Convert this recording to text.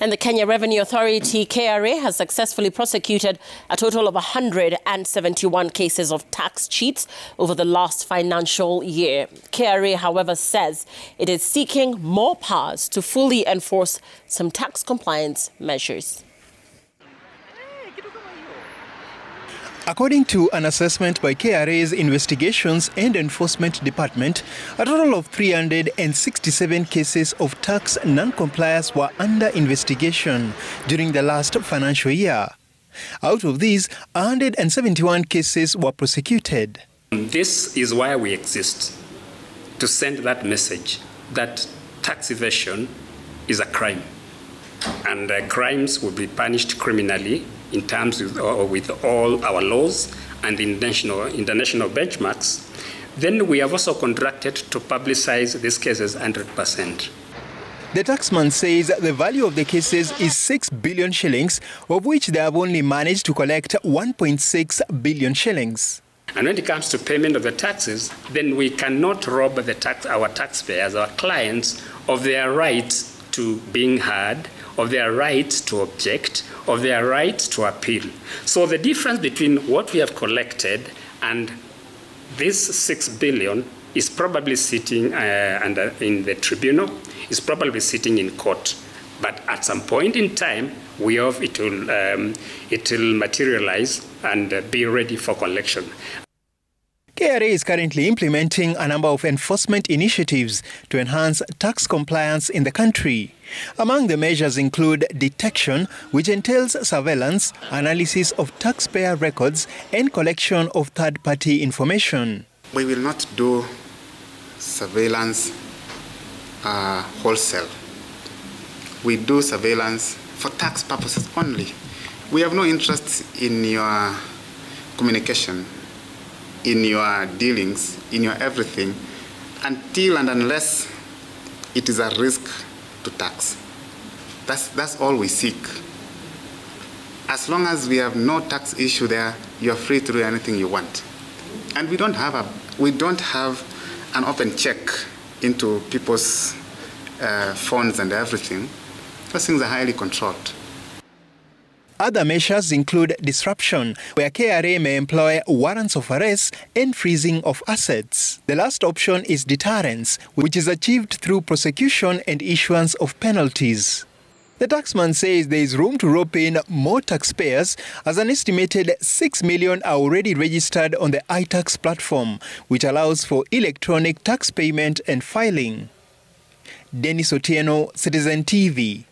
And the Kenya Revenue Authority, KRA, has successfully prosecuted a total of 171 cases of tax cheats over the last financial year. KRA, however, says it is seeking more powers to fully enforce some tax compliance measures. According to an assessment by KRA's Investigations and Enforcement Department, a total of 367 cases of tax non-compliance were under investigation during the last financial year. Out of these, 171 cases were prosecuted. This is why we exist, to send that message that tax evasion is a crime, and crimes will be punished criminally in terms with all our laws and international benchmarks. Then we have also contracted to publicize these cases 100%. The taxman says the value of the cases is 6 billion shillings, of which they have only managed to collect 1.6 billion shillings. And when it comes to payment of the taxes, then we cannot rob our taxpayers, our clients, of their rights to being heard, of their right to object, of their right to appeal. So the difference between what we have collected and this 6 billion is probably sitting in the tribunal, is probably sitting in court. But at some point in time, it will materialize and be ready for collection. KRA is currently implementing a number of enforcement initiatives to enhance tax compliance in the country. Among the measures include detection, which entails surveillance, analysis of taxpayer records, and collection of third-party information. We will not do surveillance wholesale. We do surveillance for tax purposes only. We have no interest in your communication, in your dealings, in your everything, until and unless it is a risk to tax. That's all we seek. As long as we have no tax issue there, you are free to do anything you want. And we don't have an open check into people's phones and everything. Those things are highly controlled. Other measures include disruption, where KRA may employ warrants of arrest and freezing of assets. The last option is deterrence, which is achieved through prosecution and issuance of penalties. The taxman says there is room to rope in more taxpayers, as an estimated 6 million are already registered on the iTax platform, which allows for electronic tax payment and filing. Dennis Otieno, Citizen TV.